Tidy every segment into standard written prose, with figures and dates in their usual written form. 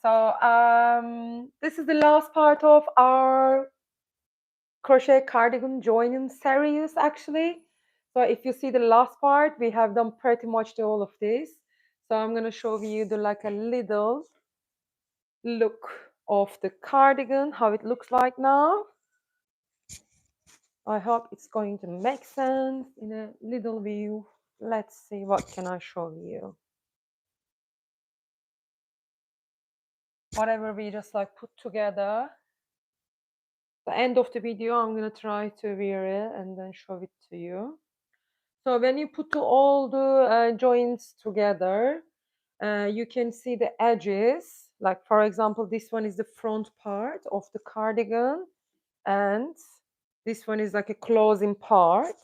So this is the last part of our crochet cardigan joining series actually. So if you see the last part, we have done pretty much all of this. So I'm going to show you the like a little look of the cardigan, how it looks like now. I hope it's going to make sense in a little view. Let's see, what can I show you? Whatever we just like put together. The end of the video, I'm going to try to wear it and then show it to you. So when you put all the joints together, you can see the edges. Like for example, this one is the front part of the cardigan, and this one is like a closing part.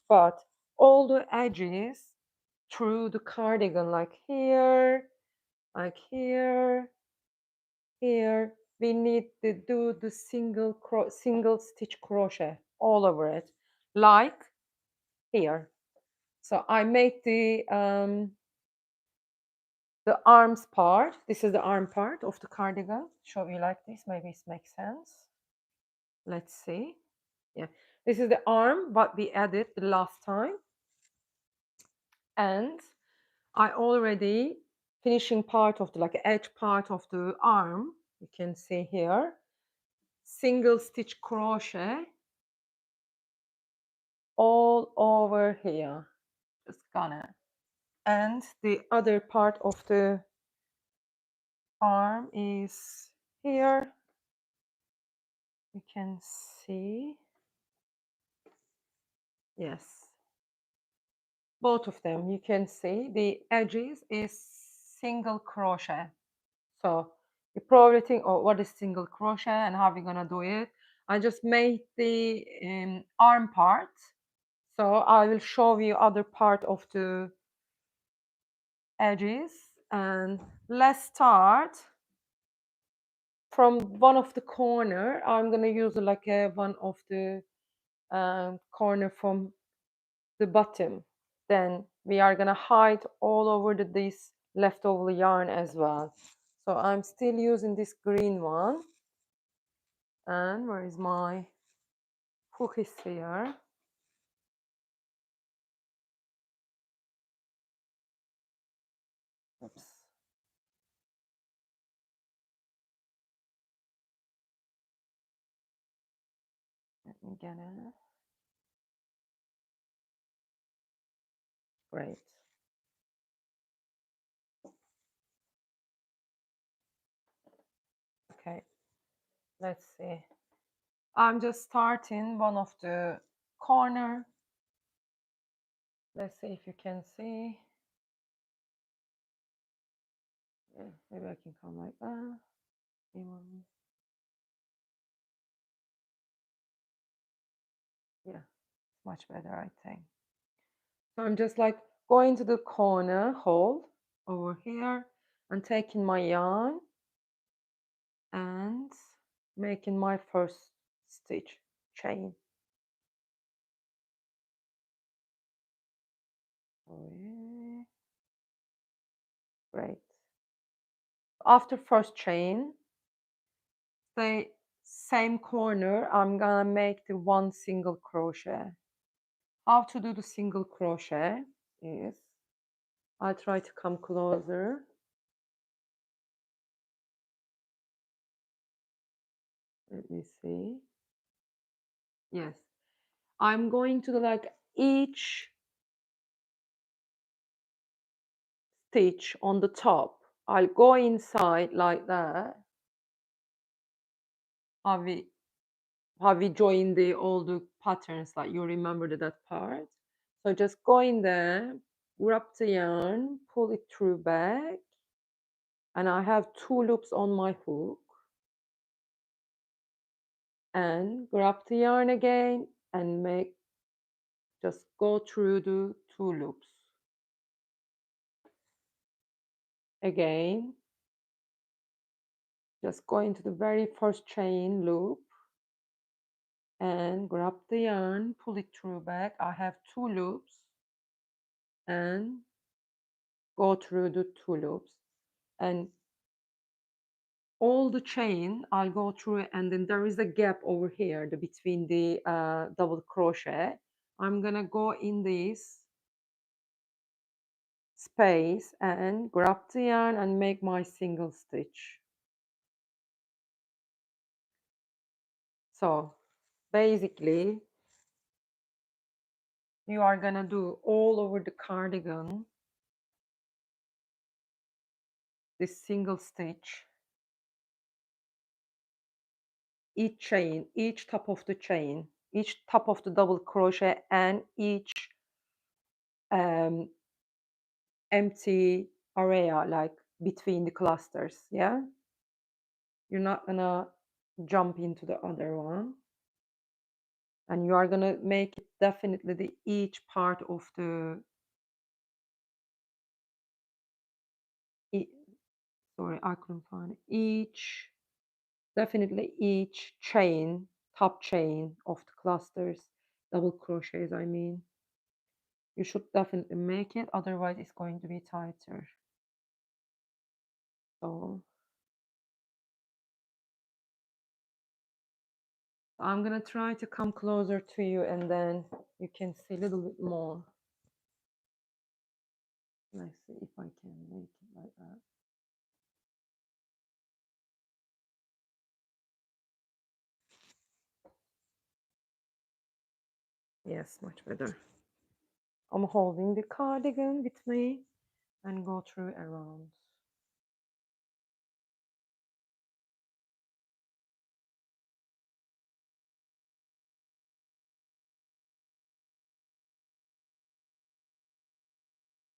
But all the edges through the cardigan, like here, here, we need to do the single stitch crochet all over it, like here. So I made the arms part. This is the arm part of the cardigan. Show you like this. Maybe it makes sense. Let's see. Yeah, this is the arm, what we added the last time. And I already finishing part of the like edge part of the arm. You can see here. Single stitch crochet all over here. Just gonna. And the other part of the arm is here. You can see. Yes. Both of them, you can see the edges is single crochet. So you probably think, oh, what is single crochet and how are we gonna do it? I just made the arm part. So I will show you other part of the edges, and let's start from one of the corner. I'm gonna use like one of the corner from the bottom. Then we are gonna hide all over this leftover yarn as well. So I'm still using this green one. And where is my hook is here? Oops. Let me get it. Great. Okay, let's see. I'm just starting one of the corner. Let's see if you can see. Yeah, maybe I can come like that. Yeah, much better, I think. So I'm just like going to the corner hole over here and taking my yarn and making my first stitch chain. Okay. Great. After first chain, the same corner, I'm gonna make the one single crochet. How to do the single crochet is, I'll try to come closer. Let me see. Yes, I'm going to like each stitch on the top. I'll go inside like that. How we join the all the patterns, like you remember that part. So just go in there, grab the yarn, pull it through back, and I have 2 loops on my hook. And grab the yarn again and just go through the 2 loops. Again, just go into the very first chain loop and grab the yarn, pull it through back. I have 2 loops and go through the 2 loops. And all the chain I'll go through it, and then there is a gap over here between the double crochet. I'm gonna go in this space and grab the yarn and make my single stitch. So basically you are gonna do all over the cardigan this single stitch, each chain, each top of the chain, each top of the double crochet, and each um, empty area like between the clusters. Yeah, you're not gonna jump into the other one, and you are gonna make it definitely the each part of the sorry, I couldn't find it. Definitely each chain, top chain of the clusters, double crochets, I mean. You should definitely make it, otherwise it's going to be tighter. So I'm gonna try to come closer to you and then you can see a little bit more. Let's see if I can make it like that. Yes, much better. I'm holding the cardigan with me and go through around.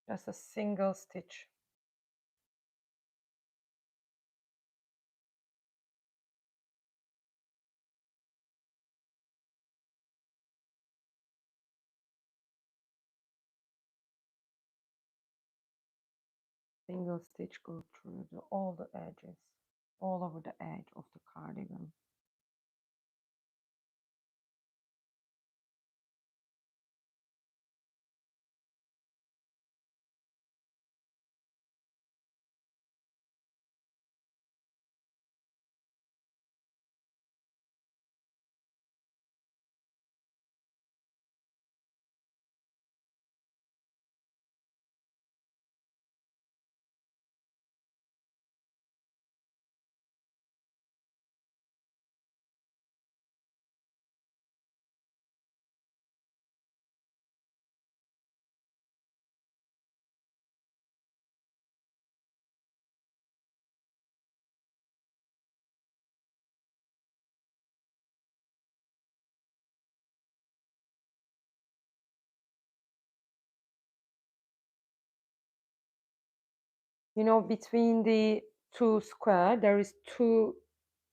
Just a single stitch. Single stitch, go through all the edges, all over the edge of the cardigan. You know, between the two square, there is two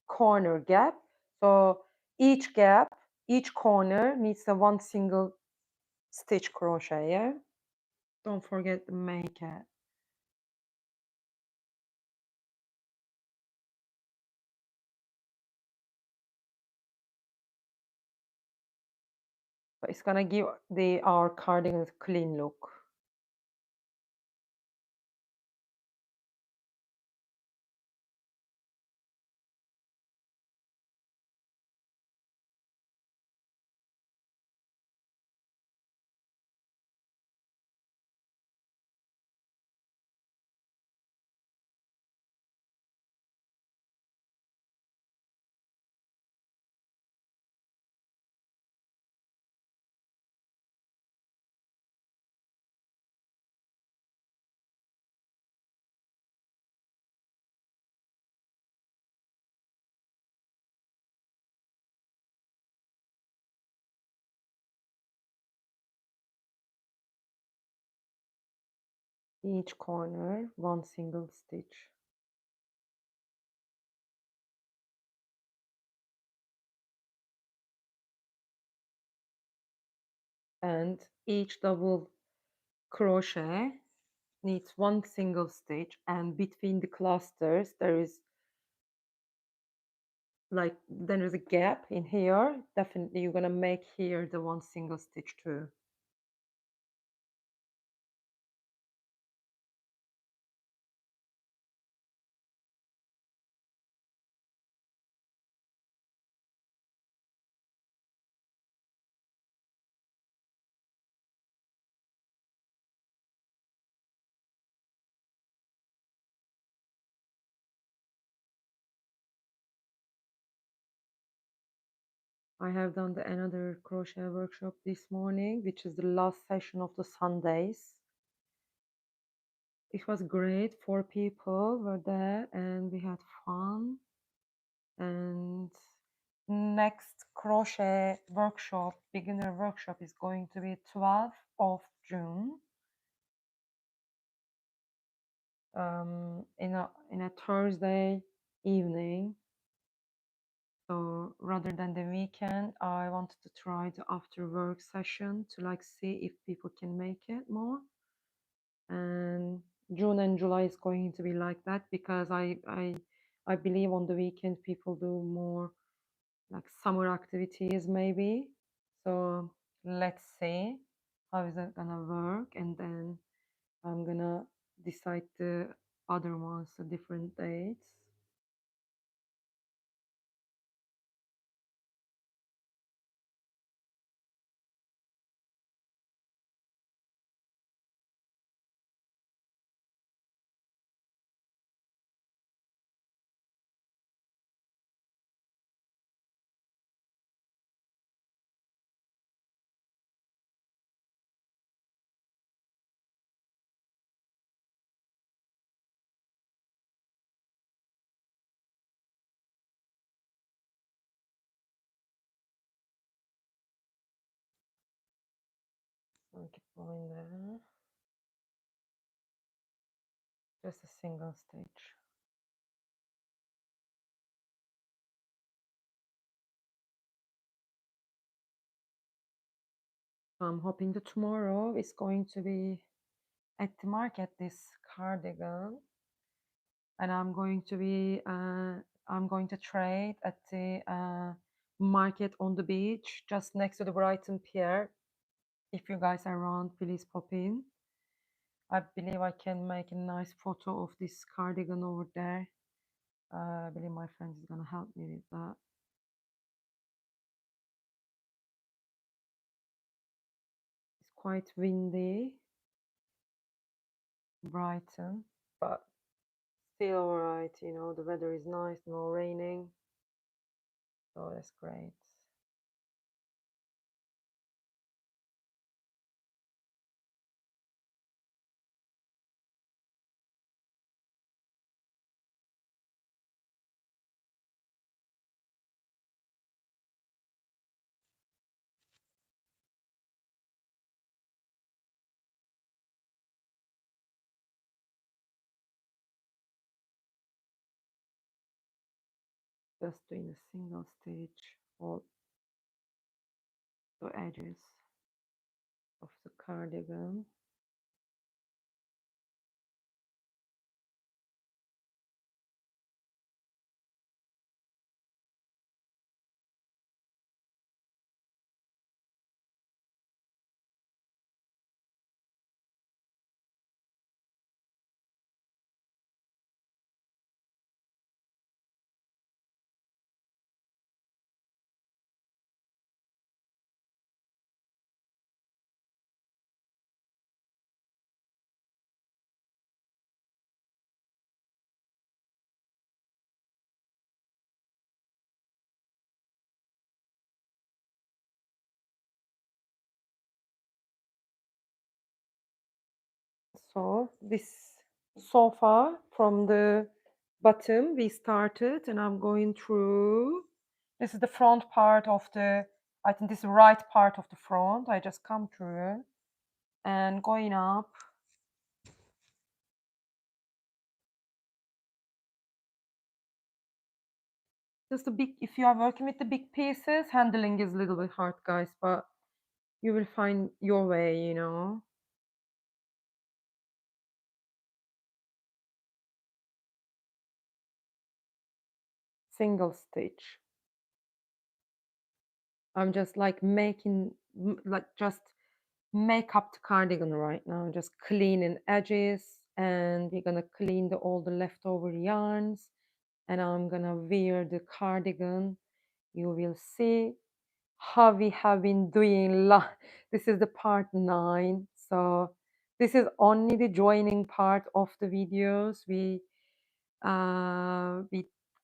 corner gap. So each gap, each corner needs a one single stitch crochet, yeah? Don't forget to make it. So it's gonna give our cardigan a clean look. Each corner, one single stitch. And each double crochet needs one single stitch, and between the clusters there is a gap in here. Definitely you're gonna make here the one single stitch too. I have done another crochet workshop this morning, which is the last session of the Sundays. It was great. 4 people were there and we had fun. And next crochet workshop, beginner workshop, is going to be 12th of June. In a Thursday evening. So rather than the weekend, I wanted to try the after work session to like see if people can make it more. And June and July is going to be like that because I believe on the weekend people do more like summer activities maybe. So let's see how is that gonna work, and then I'm gonna decide the other ones, the different dates. I'll keep going there. Just a single stitch. I'm hoping that tomorrow is going to be at the market, this cardigan, and I'm going to trade at the market on the beach just next to the Brighton Pier. If you guys are around, please pop in. I believe I can make a nice photo of this cardigan over there. I believe my friend is gonna help me with that. It's quite windy, Brighton, but still alright, you know, the weather is nice, no raining, so that's great. Just doing a single stitch all the edges of the cardigan. So this so far from the bottom we started, and I'm going through. This is the front part of the, I think this is the right part of the front. I just come through and going up. Just a big, if you are working with the big pieces, handling is a little bit hard, guys, but you will find your way, you know. Single stitch. I'm just like making, like just make up the cardigan right now, just cleaning edges, and we're gonna clean all the leftover yarns, and I'm gonna wear the cardigan. You will see how we have been doing. This is the part 9, so this is only the joining part of the videos.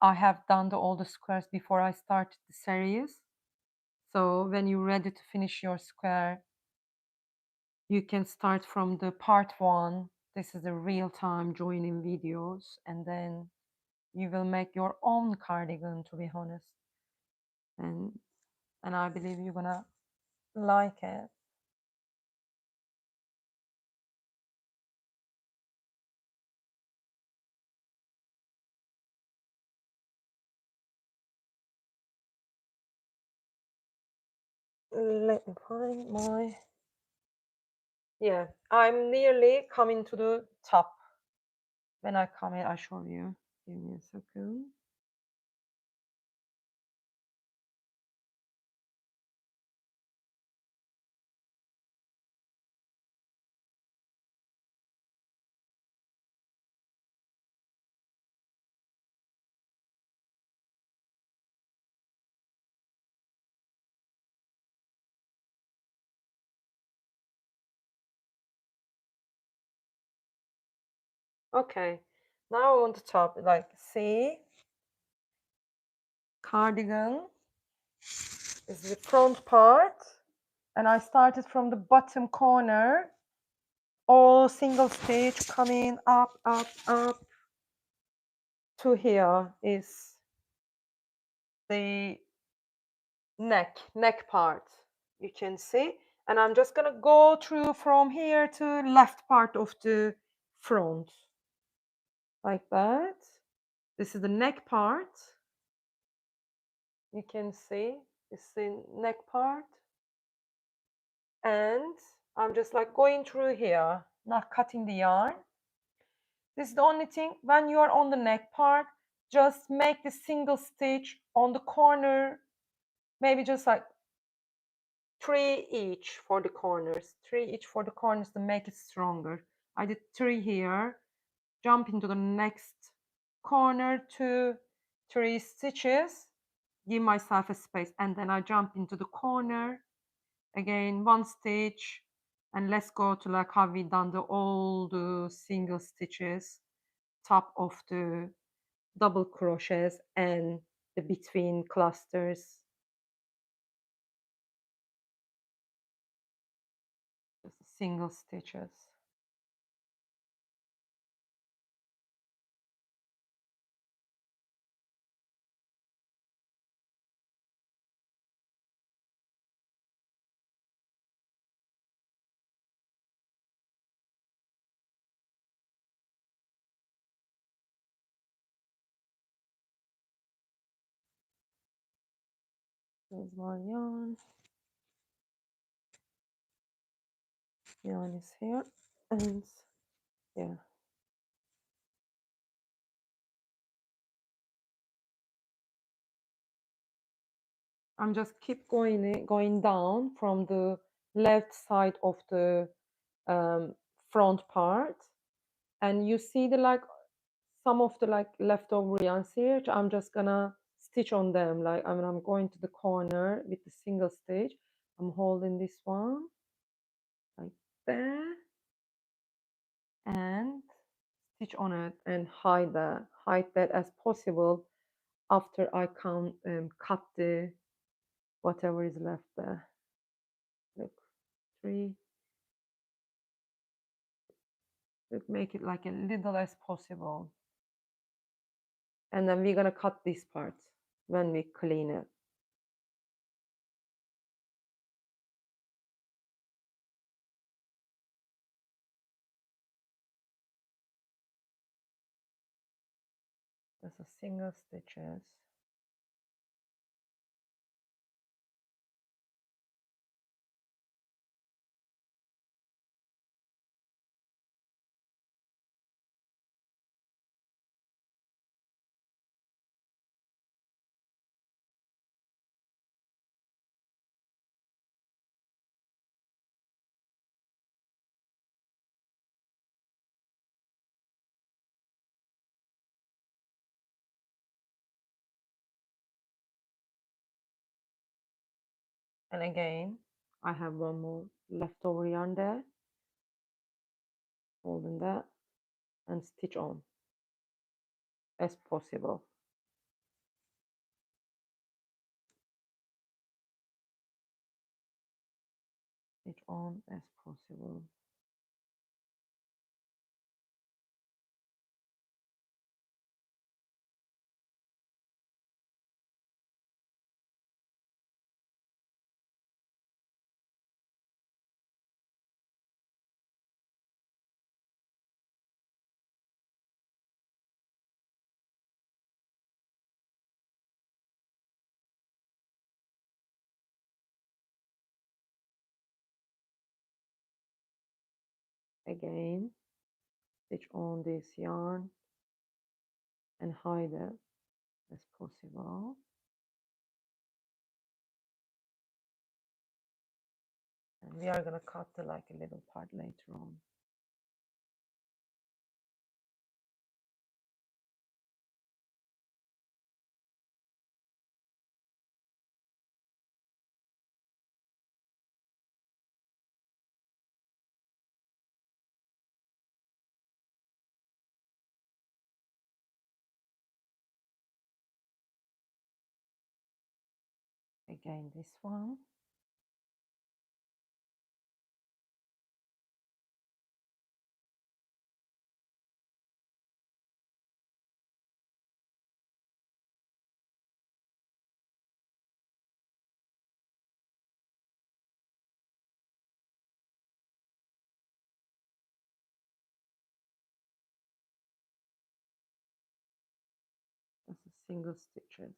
I have done all the squares before I started the series. So when you're ready to finish your square, you can start from the part 1. This is the real-time joining videos, and then you will make your own cardigan, to be honest. And I believe you're gonna like it. Let me find my, yeah, I'm nearly coming to the top. When I come in, I show you. Give me a second. Okay, now on the top, like, see, cardigan is the front part, and I started from the bottom corner, all single stitch coming up, up, up to here is the neck part, you can see, and I'm just gonna go through from here to left part of the front, like that. This is the neck part. You can see this is the neck part, and I'm just like going through here, not cutting the yarn. This is the only thing, when you are on the neck part, just make the single stitch on the corner, maybe just like 3 each for the corners, 3 each for the corners to make it stronger. I did 3 here, jump into the next corner, 2, 3 stitches, give myself a space, and then I jump into the corner again, 1 stitch, and let's go to like how we done all the single stitches, top of the double crochets and the between clusters, just single stitches. Here's my yarn. Yarn is here, and yeah, I'm just keep going down from the left side of the front part, and you see the like some of the like leftover yarns here. I'm just gonna stitch on them. Like, I mean, I'm going to the corner with the single stitch. I'm holding this one like that and stitch on it and hide that as possible after I can cut the whatever is left there. Look, 3. Look, make it like a little as possible, and then we're gonna cut this part when we clean it. There's a single stitches. And again, I have one more leftover yarn there, holding that and stitch on as possible. on as possible. Again, stitch on this yarn and hide it as possible. And we are going to cut the, like a little part later on. Again, this one. That's a single stitches.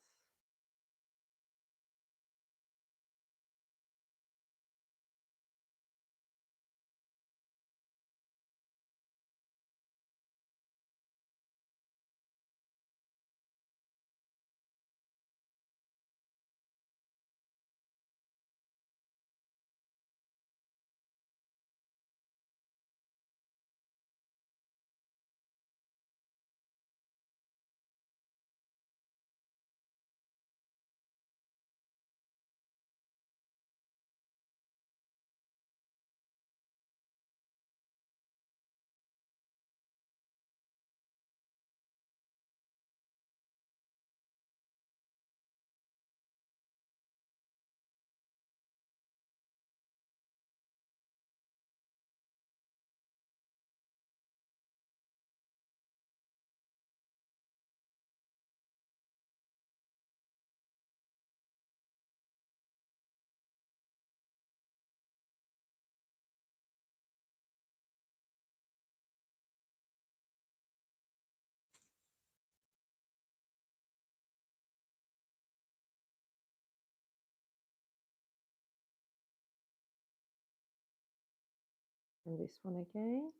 And this one again.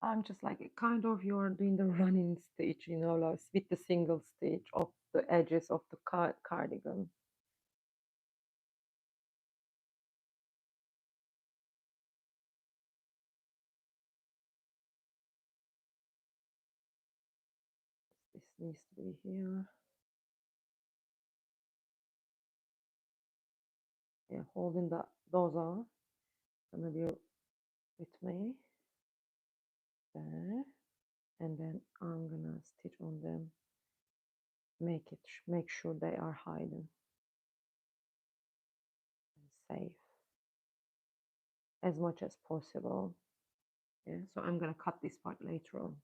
I'm just like kind of you're doing the running stitch, you know, like with the single stitch of the edges of the cardigan. This needs to be here. Yeah, holding that those are gonna be with me there, and then I'm gonna stitch on them, make sure they are hidden and safe as much as possible. Yeah, so I'm gonna cut this part later on.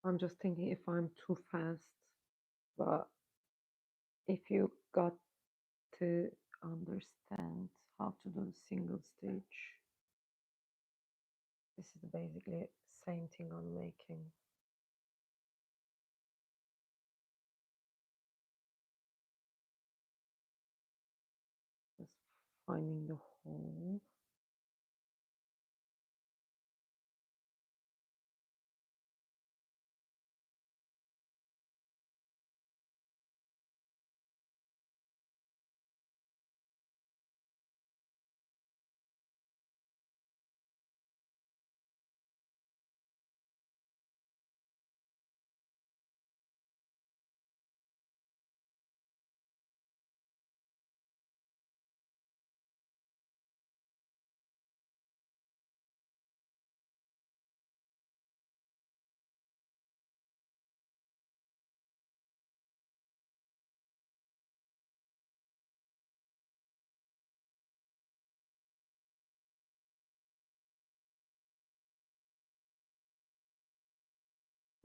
I'm just thinking if I'm too fast, but if you got to understand how to do the single stitch, this is basically same thing I'm making. Just finding the hole.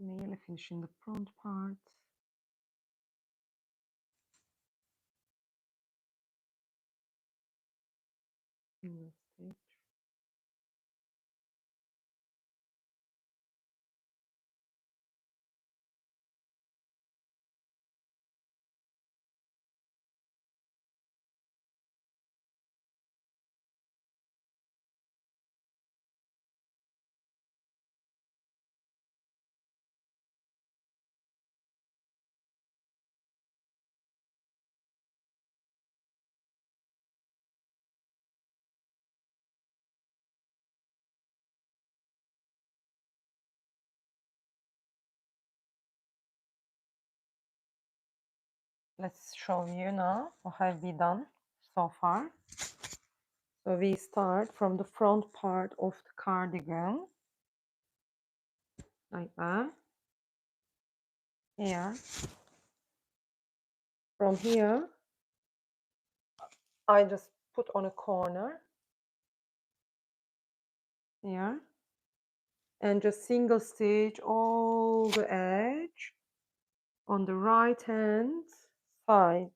Nearly finishing the front part. Single stitch. Let's show you now what have we done so far. So we start from the front part of the cardigan, like that. Here. From here, I just put on a corner here and just single stitch all the edge on the right hand side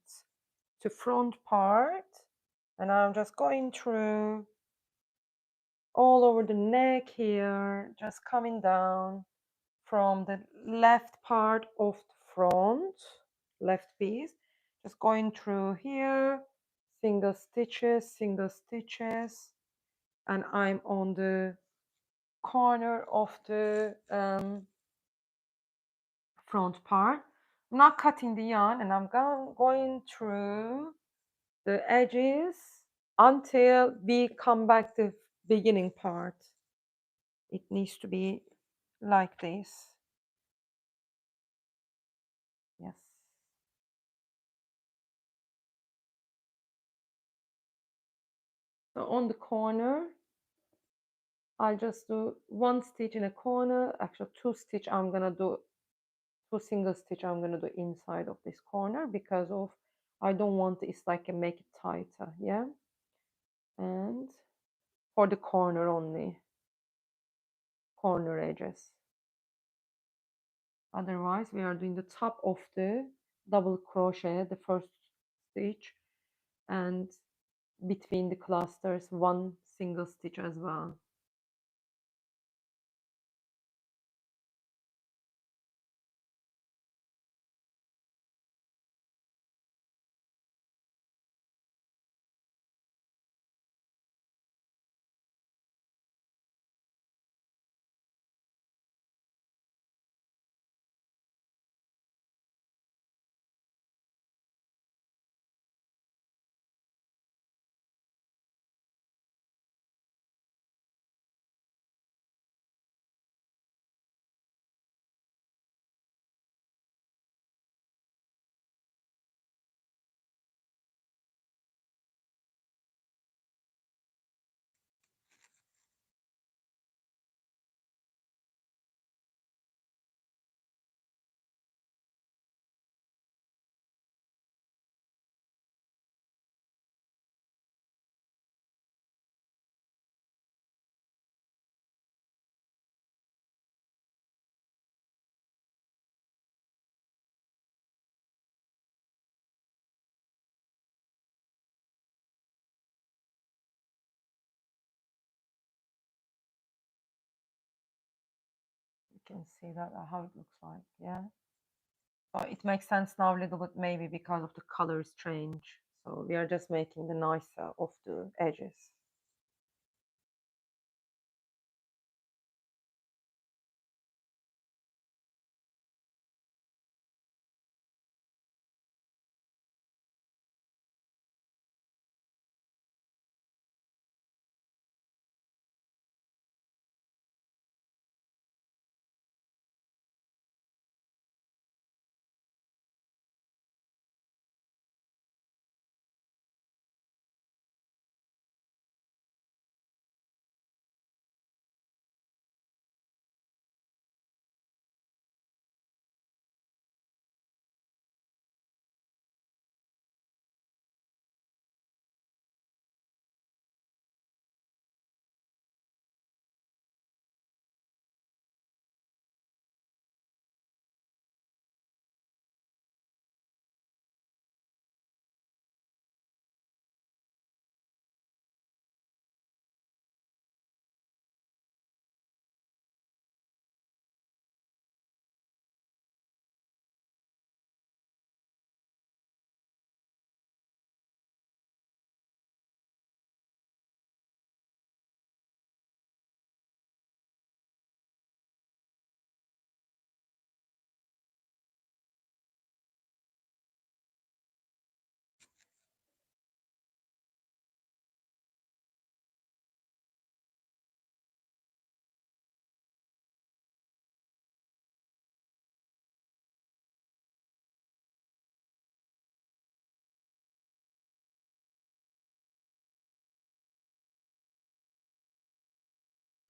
to front part, and I'm just going through all over the neck here, just coming down from the left part of the front, left piece, just going through here, single stitches, and I'm on the corner of the front part. I'm not cutting the yarn, and I'm going through the edges until we come back to the beginning part. It needs to be like this. Yes. So on the corner, I'll just do one stitch in a corner, actually two stitch. I'm gonna do two single stitch. I'm gonna do inside of this corner because of I don't want it's like a make it tighter, yeah. And for the corner only, corner edges. Otherwise, we are doing the top of the double crochet, the first stitch, and between the clusters, one single stitch as well. can see that how it looks like. Yeah, so it makes sense now a little bit, maybe because of the colors change. So we are just making the nicer of the edges.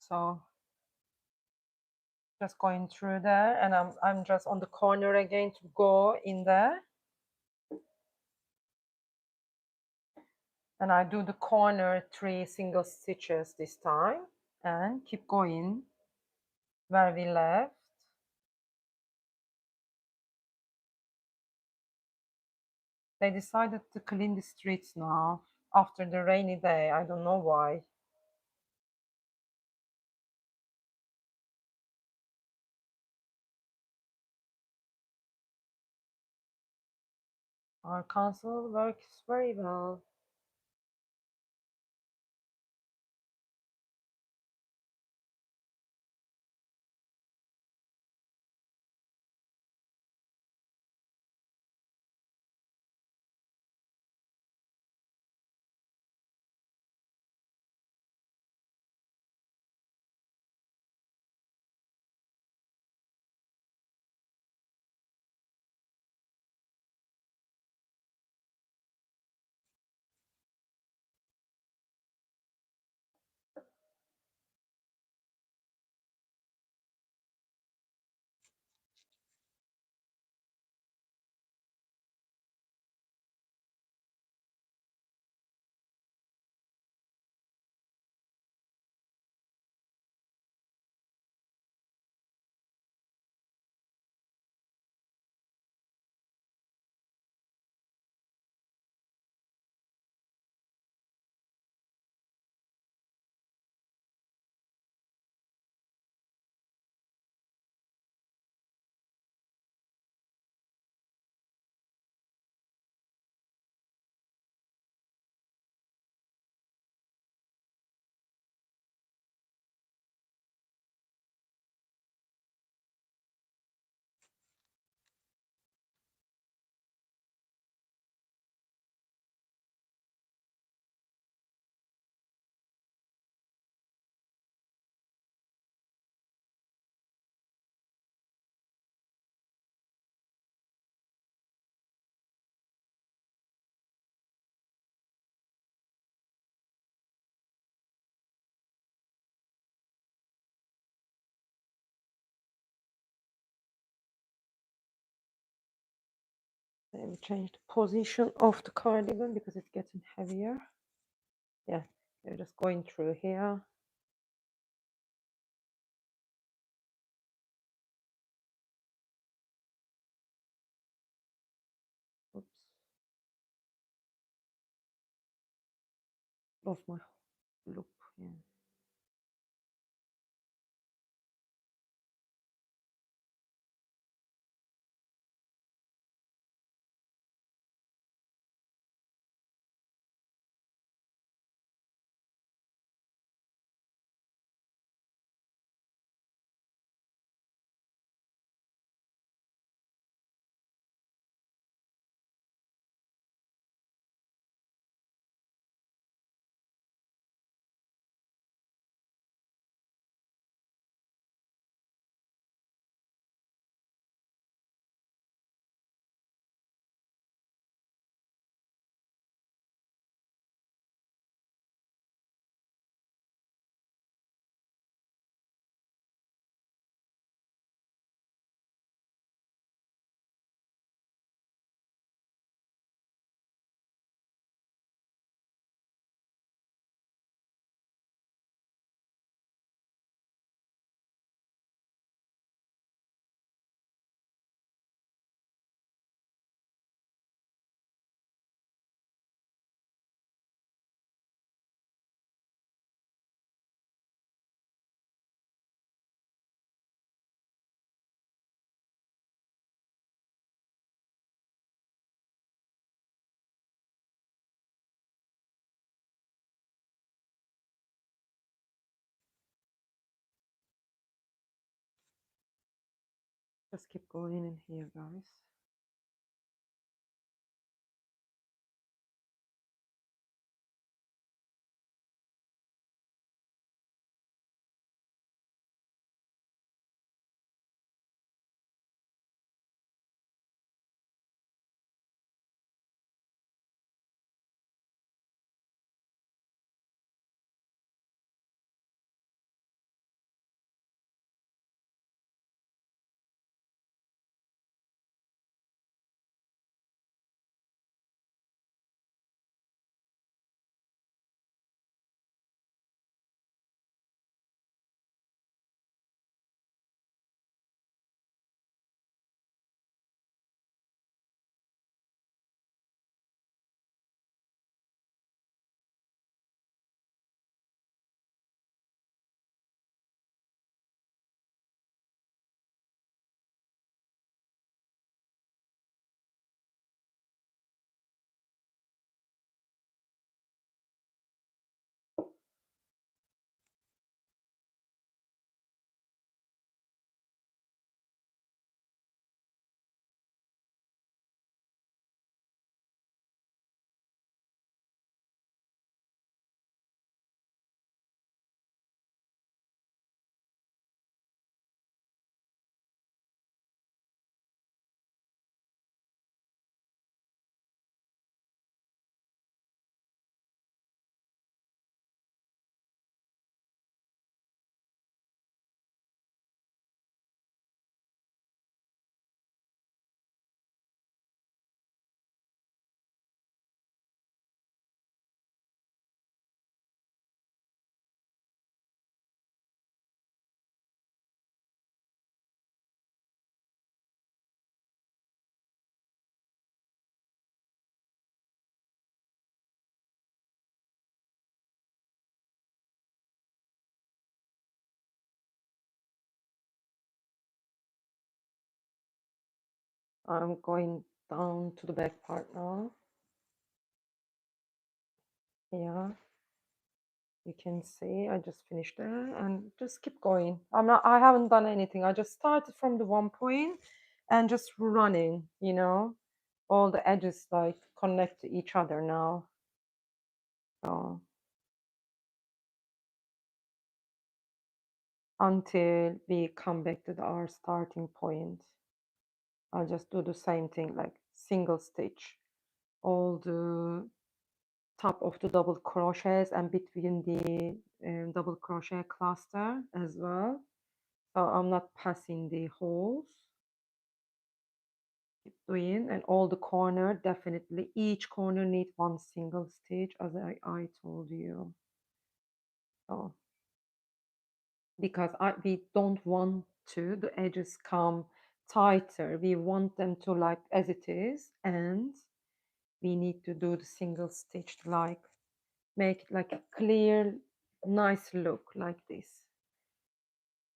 So just going through there, and I'm just on the corner again to go in there, and I do the corner 3 single stitches this time and keep going where we left. They decided to clean the streets now after the rainy day. I don't know why. Our council works very well. Let me change the position of the cardigan because it's getting heavier. Yeah, you're just going through here. Oops, lost my loop. Yeah. Just keep going in here, guys. I'm going down to the back part now. Yeah, you can see I just finished there, and just keep going. I haven't done anything. I just started from the one point and just running, you know, all the edges like connect to each other now. So until we come back to our starting point, I'll just do the same thing, like single stitch all the top of the double crochets and between the double crochet cluster as well. So I'm not passing the holes. Keep doing, and all the corner, definitely each corner need one single stitch, as I told you. So because we don't want to the edges come tighter, we want them to like as it is, and we need to do the single stitch to like make it like a clear nice look like this.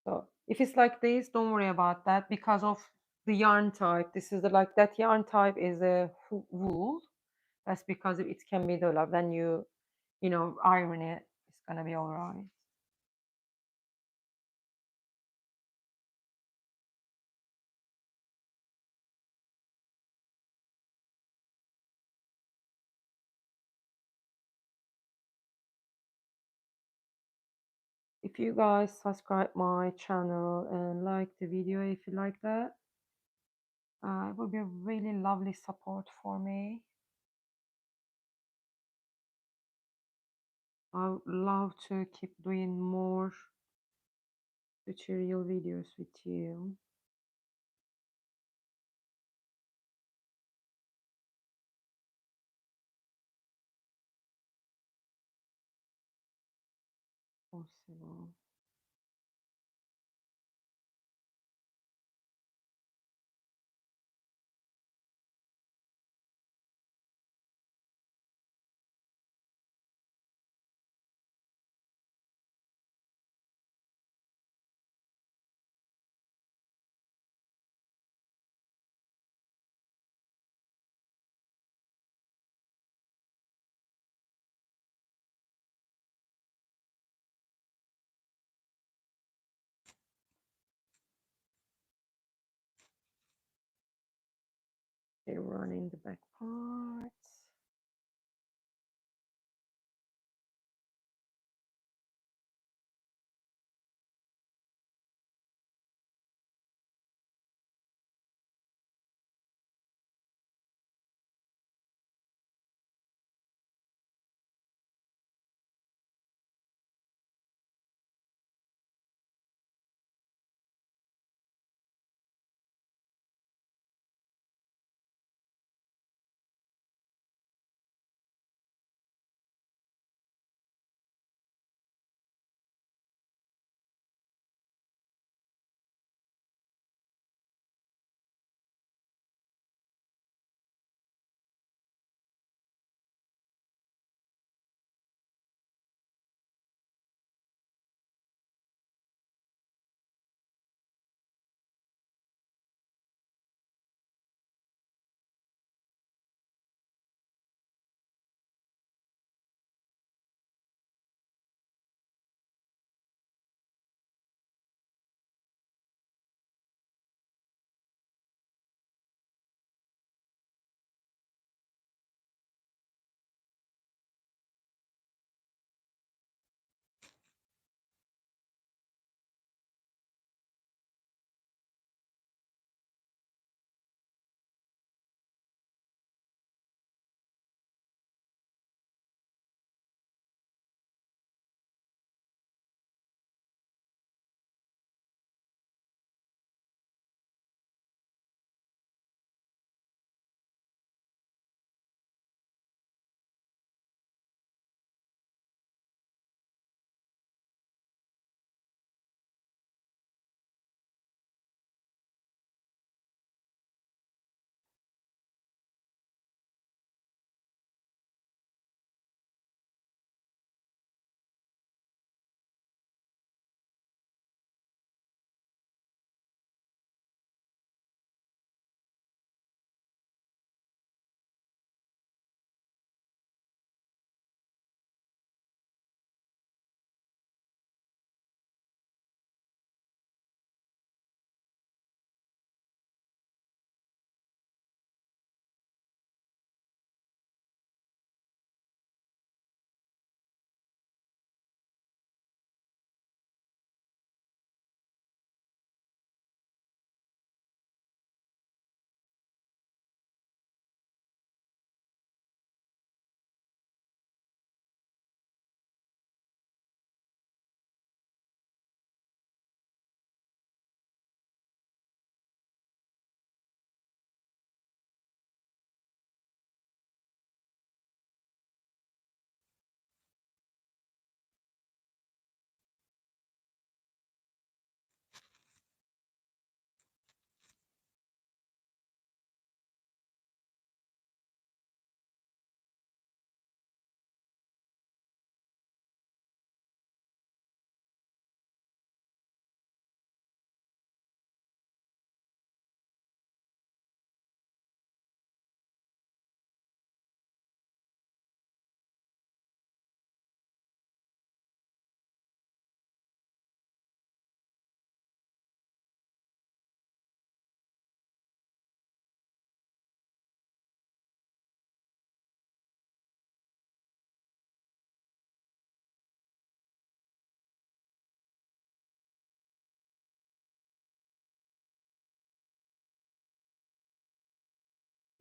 So if it's like this, don't worry about that because of the yarn type. This is like that yarn type is a wool. That's because it can be the like when you know iron it, it's gonna be all right. If you guys subscribe my channel and like the video, if you like that, it would be a really lovely support for me. I would love to keep doing more tutorial videos with you. Possible. run in the back parts.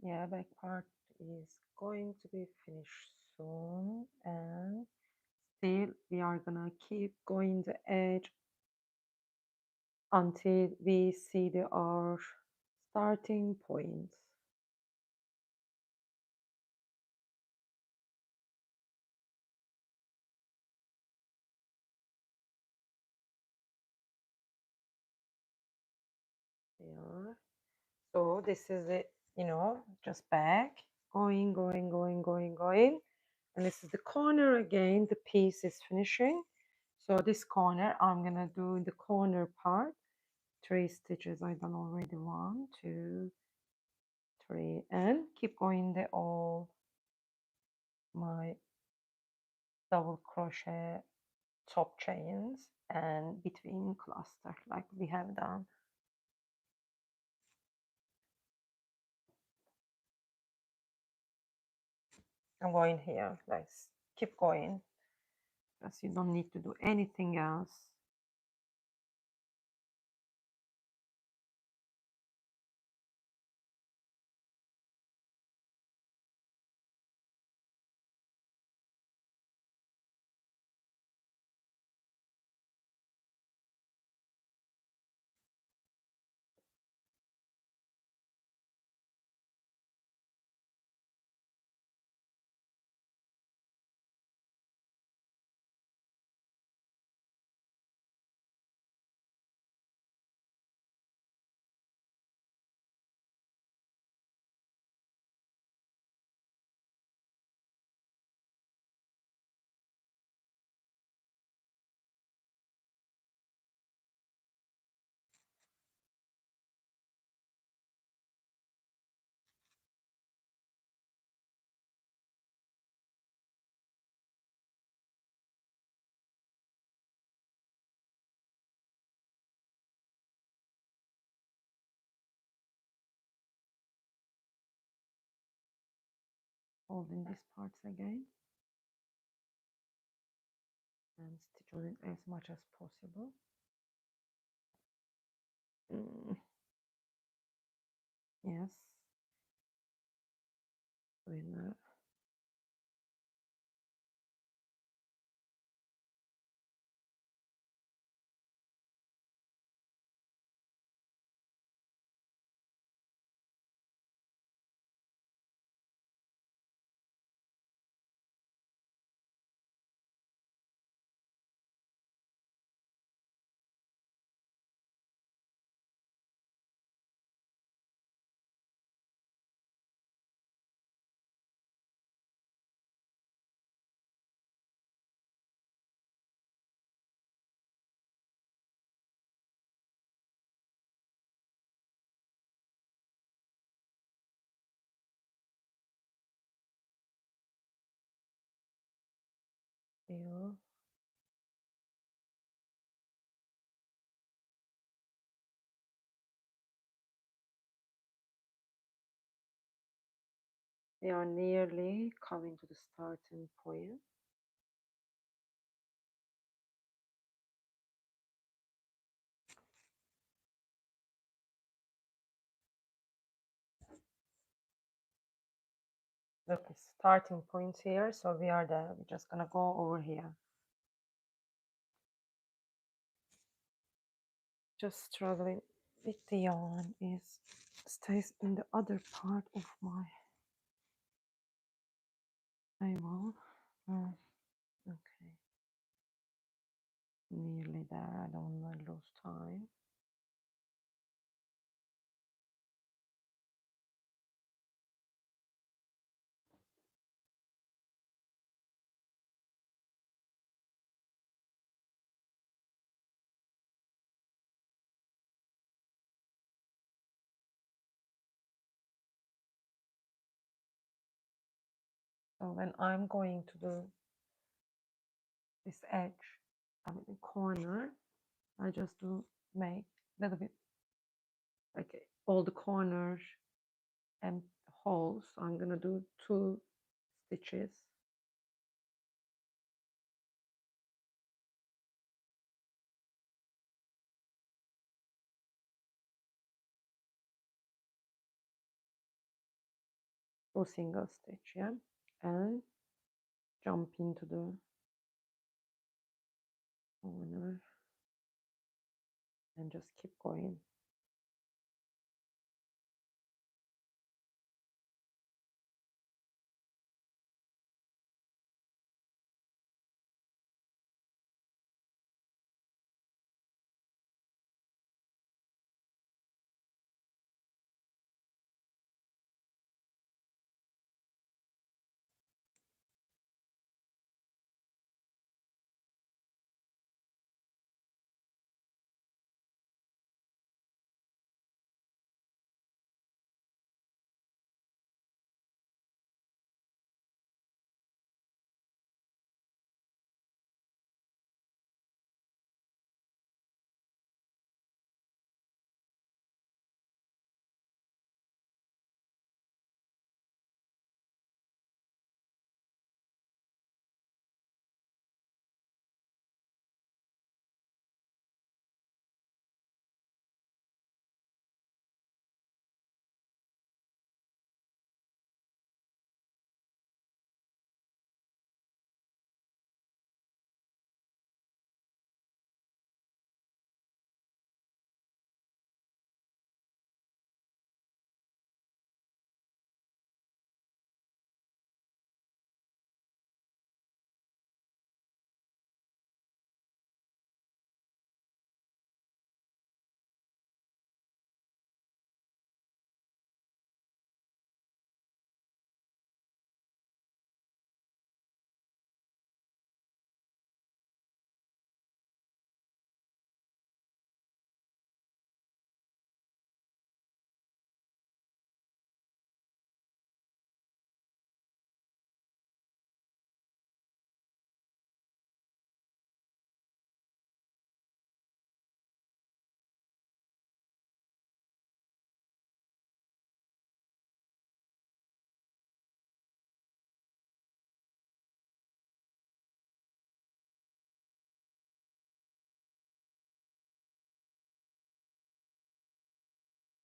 Yeah, back part is going to be finished soon, and still we are gonna keep going the edge until we see our starting point. Yeah. So this is it, just back, going, going, going, going, going. And this is the corner again, the piece is finishing. So this corner, I'm gonna do the corner part, 3 stitches. I done already, 1, 2, 3, and keep going the all my double crochet top chains and between cluster like we have done. I'm going here. Nice. Keep going. Because you don't need to do anything else. Folding these parts again. And stitch on it as much as possible. Yes. Doing that. Feel. We are nearly coming to the starting point. Look, it's starting point here, so we are there. We're just gonna go over here. Just struggling with the yarn is stays in the other part of my table. Okay, nearly there. I don't want to lose time. So when I'm going to do this edge, I mean the corner, I just do make a little bit like all the corners and holes. So I'm gonna do 2 stitches. Two single stitch, yeah, and jump into the corner and just keep going.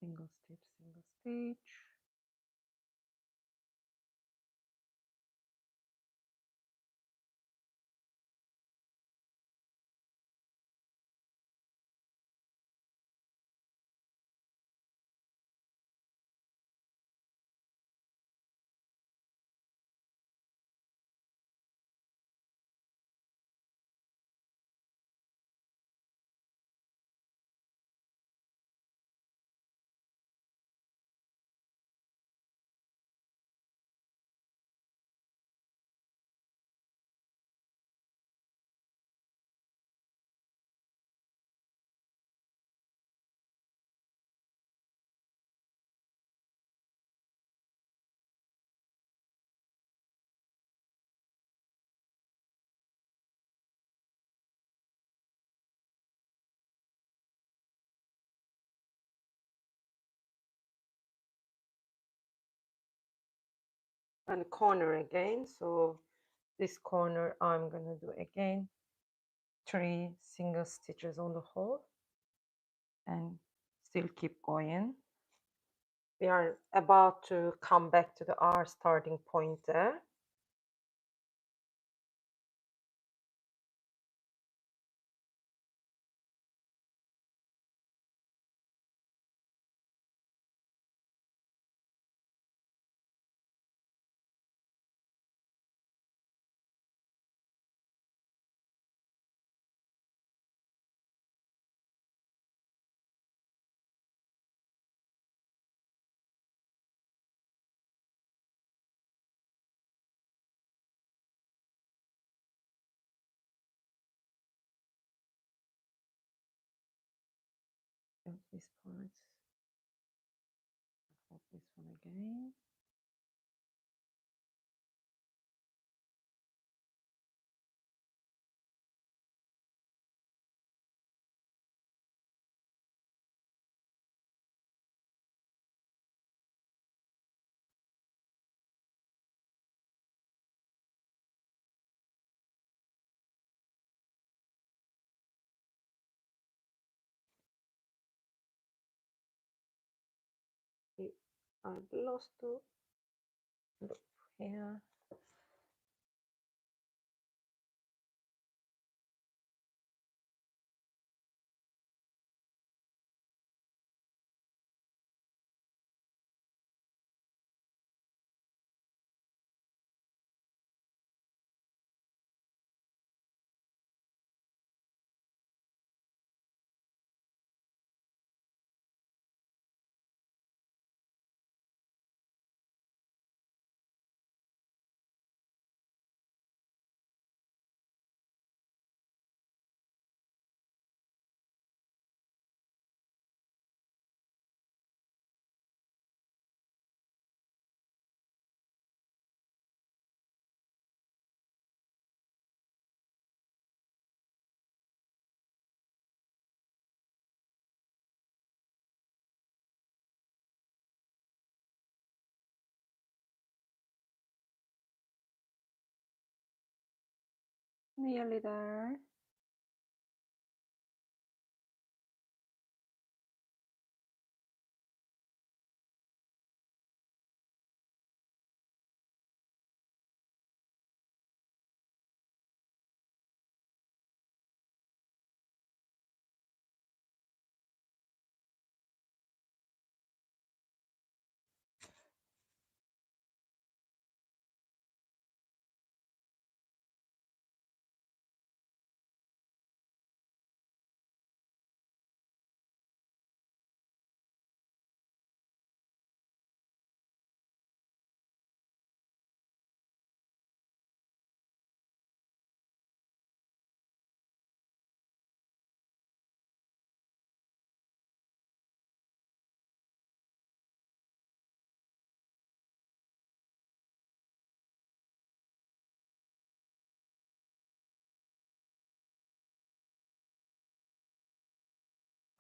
single stitch, single stitch. And corner again. So this corner I'm gonna do again 3 single stitches on the hole and still keep going. We are about to come back to our starting point there. This part, this one again. I've lost the loop here. Nearly there.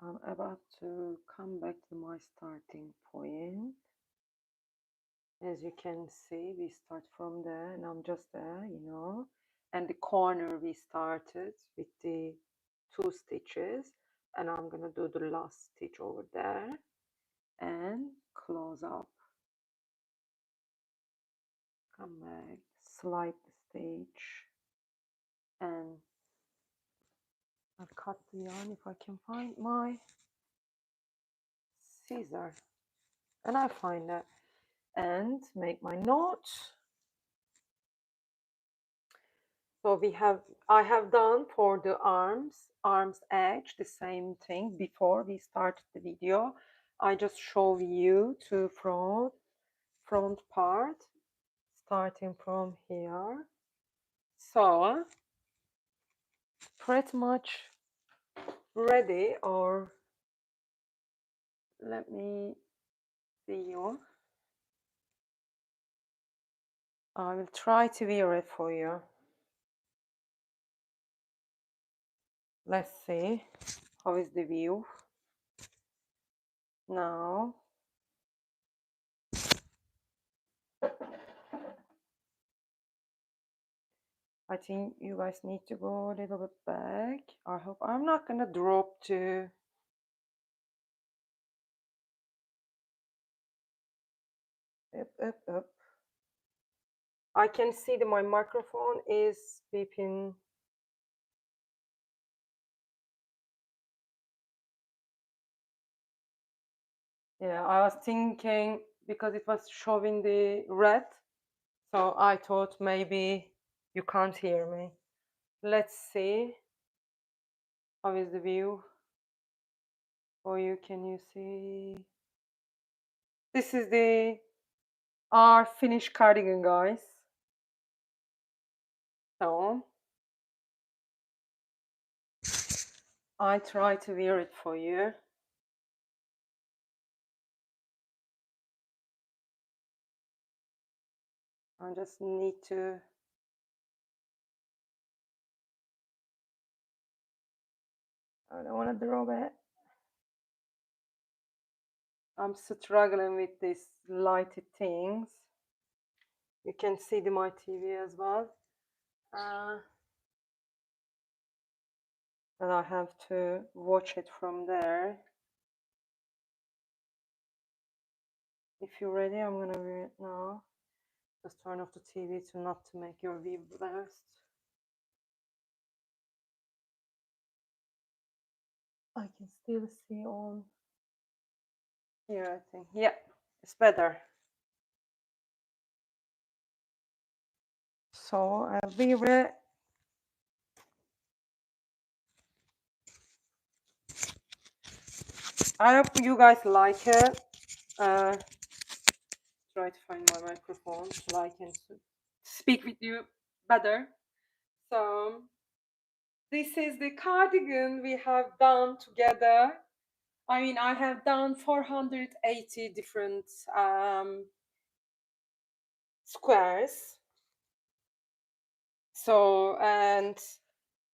I'm about to come back to my starting point. As you can see, we start from there and I'm just there, you know. And the corner we started with the 2 stitches, and I'm gonna do the last stitch over there. and close up. Come back, slide the stitch, and I'll cut the yarn if I can find my scissor, and I find that, and make my knot. So I have done for the arms edge the same thing before we started the video. I just show you to front part starting from here. So pretty much ready, or let me see you. I will try to wear it for you. Let's see how is the view now. I think you guys need to go a little bit back. I hope I'm not gonna drop to up. I can see that my microphone is beeping. Yeah, I was thinking because it was showing the red, so I thought maybe you can't hear me. Let's see how is the view for you. Can you see? This is our finished cardigan, guys. So I try to wear it for you. I just need to. I don't want to drop it. I'm struggling with these lighted things. You can see my TV as well. And I have to watch it from there. If you're ready, I'm gonna wear it now. Just turn off the TV to not to make your view blast. I can still see on here, I think. Yeah, it's better. So I'll wear it. I hope you guys like it. Try to find my microphone so I can speak with you better. So this is the cardigan we have done together. I mean, I have done 480 different squares. So, and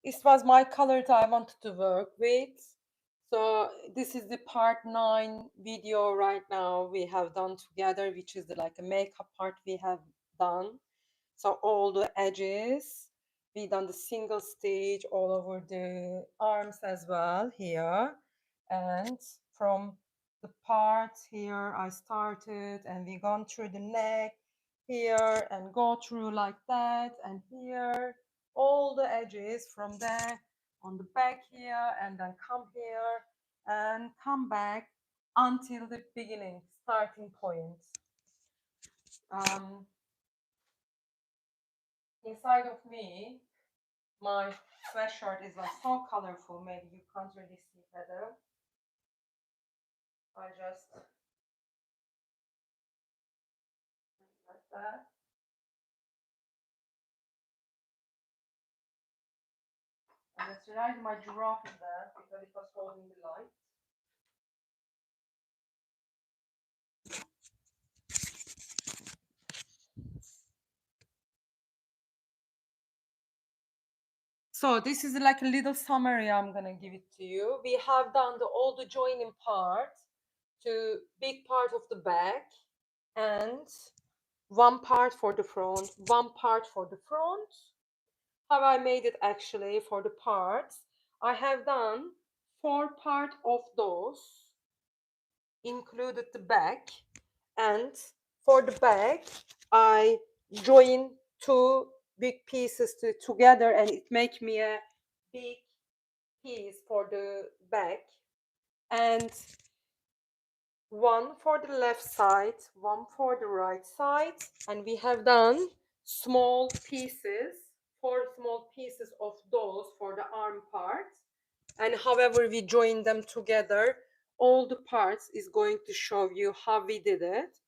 this was my color that I wanted to work with. So this is the part 9 video right now we have done together, which is like a makeup part we have done. So all the edges, we done the single stitch all over the arms as well here. And from the parts here I started, and we gone through the neck here and go through like that, and here all the edges from there on the back here, and then come here and come back until the beginning starting point. Inside of me, my sweatshirt is like so colorful, maybe you can't really see better. I just like that. And it's right my giraffe in there because it was holding the light. So this is like a little summary I'm gonna give it to you. We have done all the joining part to big part of the back, and one part for the front, one part for the front. How I made it actually for the parts, I have done 4 parts of those. included the back, and for the back I join two big pieces together, and it make me a big piece for the back, and one for the left side, one for the right side, and we have done small pieces, four small pieces of those for the arm part. And however we join them together, all the parts is going to show you how we did it.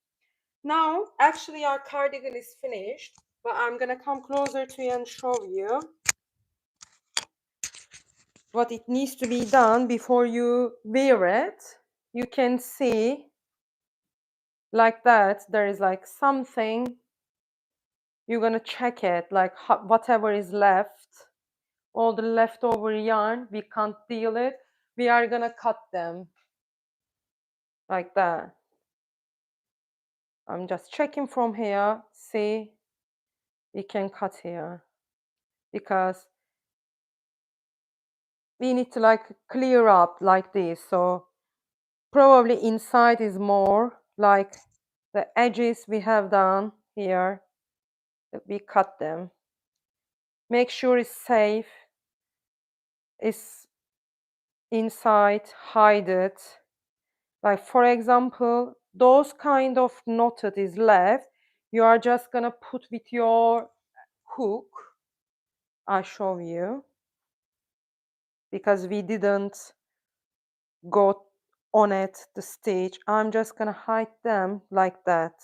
Now actually our cardigan is finished, but I'm gonna come closer to you and show you what it needs to be done before you wear it. You can see like that there is like something, you're gonna check it, like whatever is left, all the leftover yarn, we can't deal it, we are gonna cut them like that. I'm just checking from here, see, we can cut here because we need to like clear up like this. So probably inside is more like the edges we have done here, we cut them. Make sure it's safe, it's inside, hide it. Like for example, those kind of knotted is left, you are just gonna put with your hook. I'll show you because we didn't go on it the stitch. I'm just gonna hide them like that.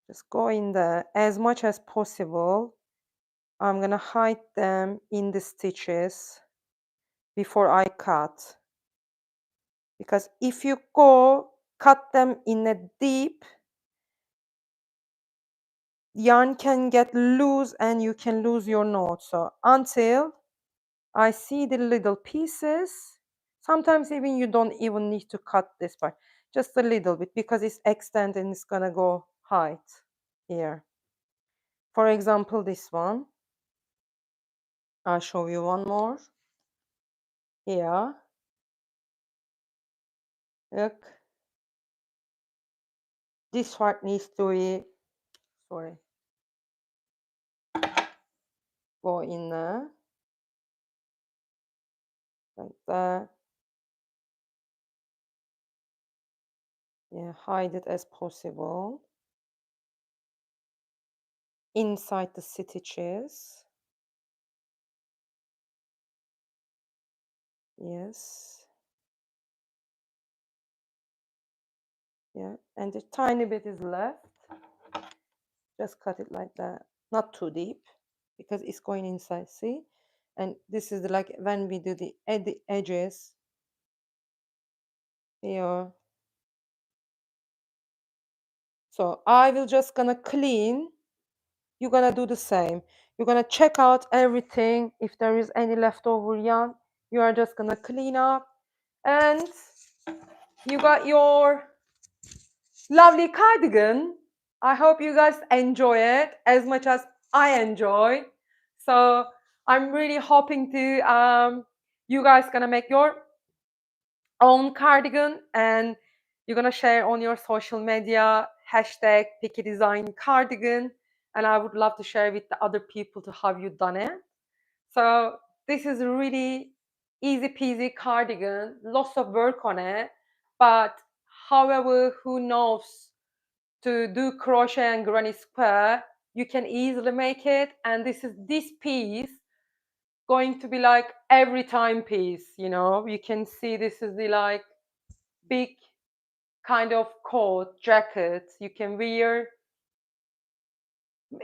Just go in there as much as possible. I'm gonna hide them in the stitches before I cut, because if you go cut them in a deep, yarn can get loose and you can lose your knot. So until I see the little pieces, sometimes even you don't even need to cut this part, just a little bit, because it's extended and it's gonna go height here. For example, this one, I'll show you one more here. Look, this part needs to be, sorry, go in there like that. Yeah, hide it as possible inside the stitches. Yes. Yeah, and a tiny bit is left. Just cut it like that, not too deep, because it's going inside, see? And this is like when we do the edges here. So I will just gonna clean. You're gonna do the same. You're gonna check out everything. If there is any leftover yarn, you are just gonna clean up, and you got your lovely cardigan. I hope you guys enjoy it as much as I enjoy. So I'm really hoping to you guys gonna make your own cardigan, and you're gonna share on your social media hashtag Picky Design Cardigan, and I would love to share with the other people to how you done it. So this is a really easy peasy cardigan, lots of work on it, but however, who knows to do crochet and granny square, you can easily make it. And this piece going to be like every time piece, you know, you can see this is the like big kind of coat jacket you can wear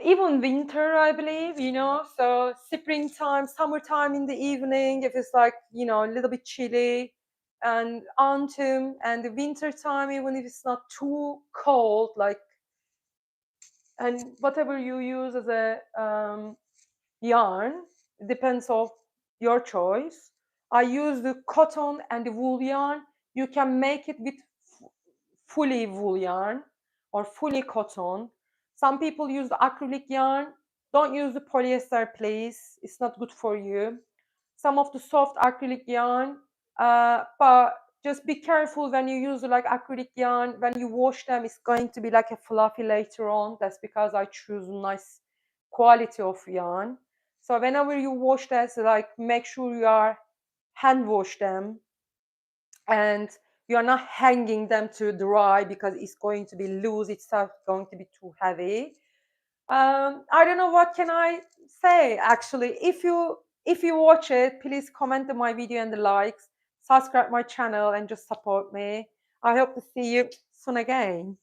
even winter, I believe, you know. So springtime, summertime in the evening, if it's like, you know, a little bit chilly, and autumn and the winter time, even if it's not too cold, like, and whatever you use as a yarn, it depends of your choice. I use the cotton and the wool yarn. You can make it with fully wool yarn or fully cotton. Some people use the acrylic yarn. Don't use the polyester, please. It's not good for you. Some of the soft acrylic yarn, but just be careful when you use like acrylic yarn. When you wash them, it's going to be like a fluffy later on. That's because I choose nice quality of yarn. So whenever you wash that, like make sure you are hand wash them, and you are not hanging them to dry because it's going to be loose itself, going to be too heavy. I don't know what can I say actually. If you watch it, please comment on my video and the likes, subscribe my channel and just support me. I hope to see you soon again.